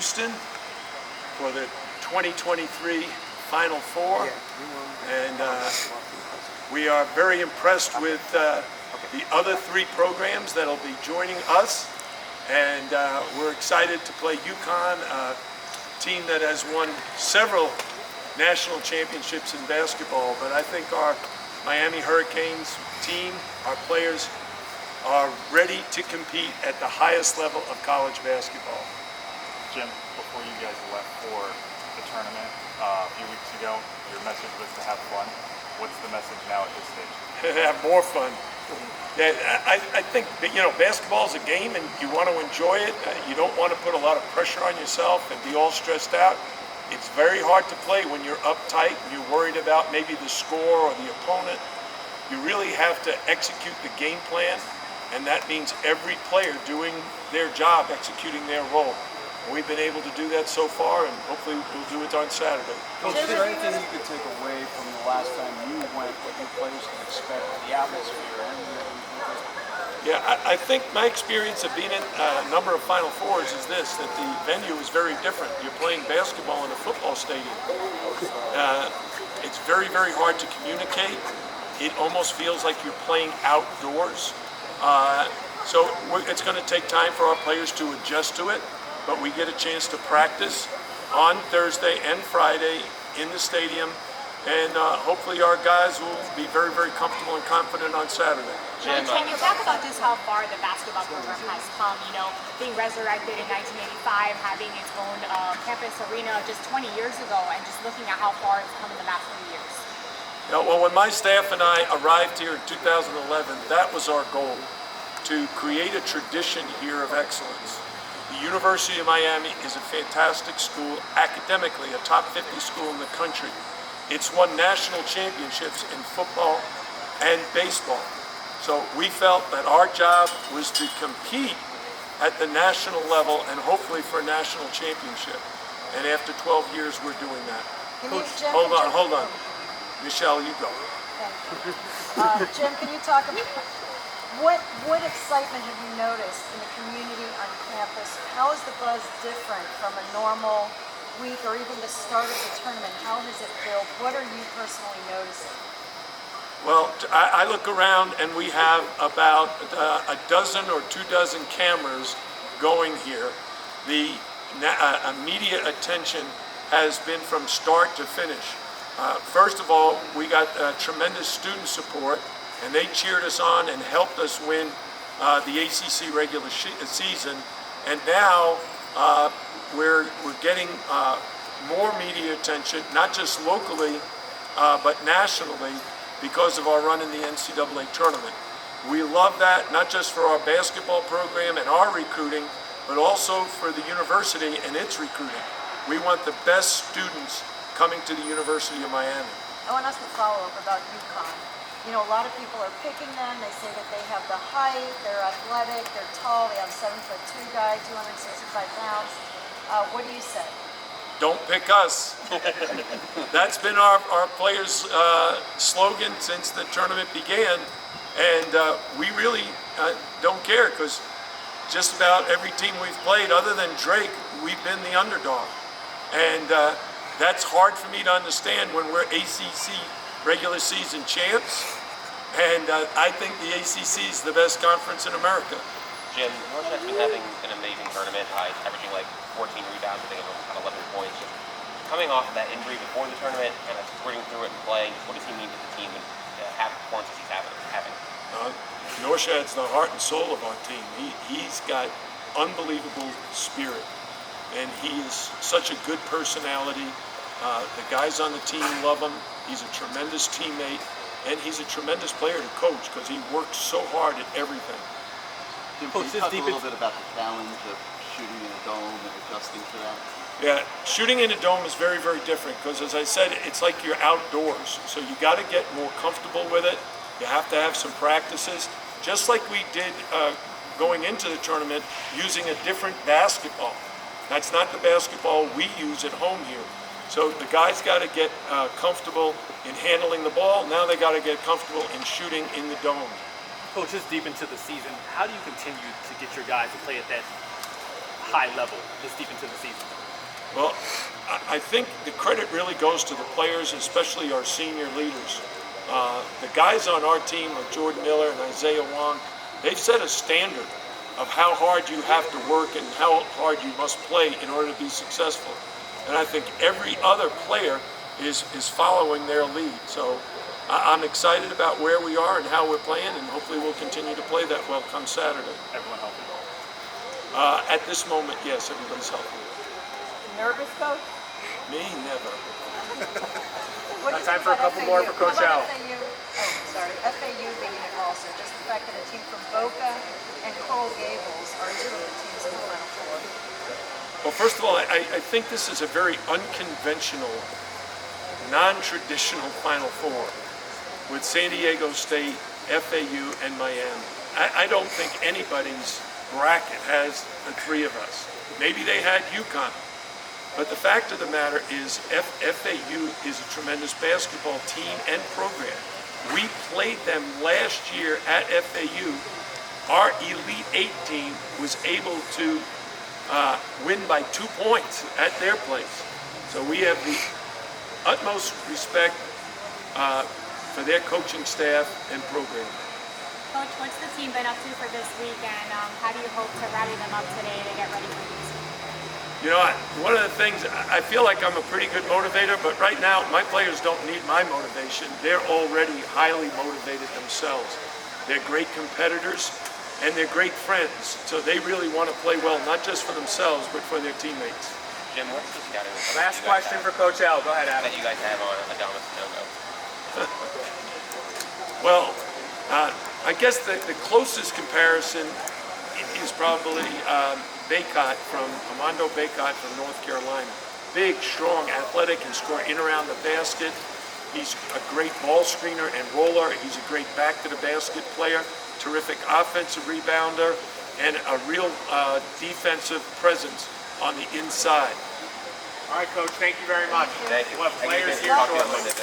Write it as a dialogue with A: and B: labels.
A: Houston for the 2023 Final Four, and we are very impressed with the other 3 programs that will be joining us, and we're excited to play UConn, a team that has won several national championships in basketball. But I think our Miami Hurricanes team, our players, are ready to compete at the highest level of college basketball.
B: Jim, before you guys left for the tournament a few weeks ago, your message was to have fun. What's the message now at this stage?
A: Have more fun. Yeah, I think, basketball is a game and you want to enjoy it. You don't want to put a lot of pressure on yourself and be all stressed out. It's very hard to play when you're uptight and you're worried about maybe the score or the opponent. You really have to execute the game plan, and that means every player doing their job, executing their role. We've been able to do that so far, and hopefully we'll do it on Saturday.
C: Coach, is there anything you could take away from the last time you went, what your players can expect, the atmosphere?
A: Yeah, I think my experience of being in a number of Final Fours is this, that the venue is very different. You're playing basketball in a football stadium. It's very, very hard to communicate. It almost feels like you're playing outdoors. So it's going to take time for our players to adjust to it, but we get a chance to practice on Thursday and Friday in the stadium, and hopefully our guys will be very, very comfortable and confident on Saturday.
D: Can you talk about just how far the basketball program has come, being resurrected in 1985, having its own campus arena just 20 years ago, and just looking at how far it's come in the last few years?
A: Well, when my staff and I arrived here in 2011, that was our goal, to create a tradition here of excellence. The University of Miami is a fantastic school, academically a top 50 school in the country. It's won national championships in football and baseball. So we felt that our job was to compete at the national level and hopefully for a national championship. And after 12 years, we're doing that.
E: Coach,
A: hold on. Michelle, you go.
E: Thank you. Jim, can you talk about what excitement have you noticed in the community on campus? How is the buzz different from a normal week or even the start of the tournament? How has it built? What are you personally noticing?
A: Well, I look around and we have about a dozen or 24 cameras going here. The media attention has been from start to finish. First of all, we got tremendous student support, and they cheered us on and helped us win the ACC regular season. And now we're getting more media attention, not just locally, but nationally, because of our run in the NCAA tournament. We love that, not just for our basketball program and our recruiting, but also for the university and its recruiting. We want the best students coming to the University of Miami.
E: I want to ask a follow-up about UConn. A lot of people are picking them. They say that they have the height, they're athletic, they're tall, they have 7'2" guy, 265 pounds. What do you say?
A: Don't pick us. That's been our players' slogan since the tournament began, and we really don't care, because just about every team we've played, other than Drake, we've been the underdog. And that's hard for me to understand when we're ACC regular season champs, and I think the ACC is the best conference in America.
F: Jim, Northshire's been having an amazing tournament, averaging like 14 rebounds, I think, on 11 points. Just coming off of that injury before the tournament, kind of sprinting through it and playing, what does he mean to the team and have the performances he's having?
A: Norshad's the heart and soul of our team. He's got unbelievable spirit, and he is such a good personality. The guys on the team love him. He's a tremendous teammate, and he's a tremendous player to coach because he works so hard at everything.
C: Can you talk a little bit about the challenge of shooting in a dome and adjusting to that?
A: Yeah, shooting in a dome is very, very different because, as I said, it's like you're outdoors. So you got to get more comfortable with it. You have to have some practices, just like we did going into the tournament, using a different basketball. That's not the basketball we use at home here. So the guys got to get comfortable in handling the ball. Now they got to get comfortable in shooting in the dome.
G: Coach, this deep into the season, how do you continue to get your guys to play at that high level this deep into the season?
A: Well, I think the credit really goes to the players, especially our senior leaders. The guys on our team, like Jordan Miller and Isaiah Wong, they've set a standard of how hard you have to work and how hard you must play in order to be successful. And I think every other player is following their lead. So I'm excited about where we are and how we're playing, and hopefully we'll continue to play that well come Saturday.
B: Everyone healthy?
A: At this moment, yes, everybody's healthy.
E: Nervous, Coach?
A: Me, never.
E: What do you
G: Time
E: think
G: for a
E: about
G: couple more for Coach
E: How
G: Al.
E: about FAU? Oh, sorry. FAU being it also. Just the fact that a team from Boca and Coral Gables are two of the teams in the Final Four.
A: Well, first of all, I think this is a very unconventional, non-traditional Final Four with San Diego State, FAU, and Miami. I don't think anybody's bracket has the three of us. Maybe they had UConn. But the fact of the matter is FAU is a tremendous basketball team and program. We played them last year at FAU. Our Elite Eight team was able to win by 2 points at their place. So we have the utmost respect for their coaching staff and program.
D: Coach, what's the team been up to for this week, and how do you hope to rally them up today to get ready for this week?
A: You know, one of the things, I feel like I'm a pretty good motivator, but right now my players don't need my motivation. They're already highly motivated themselves. They're great competitors and they're great friends. So they really want to play well, not just for themselves, but for their teammates.
F: Jim, what's the scouting report
G: Last
F: you guys
G: question
F: have-
G: for Coach Al. Go ahead, Adam.
F: that you guys have on Adamas Nogo?
A: Well, I guess the closest comparison is probably Baycott Armando Baycott from North Carolina. Big, strong, athletic, can score in around the basket. He's a great ball screener and roller. He's a great back to the basket player, terrific offensive rebounder, and a real defensive presence on the inside.
G: All right, Coach. Thank you very much.
F: Thank you.
G: We'll have
F: Thank you.
G: players here
F: Talk to you on
G: shortly.
F: Monday.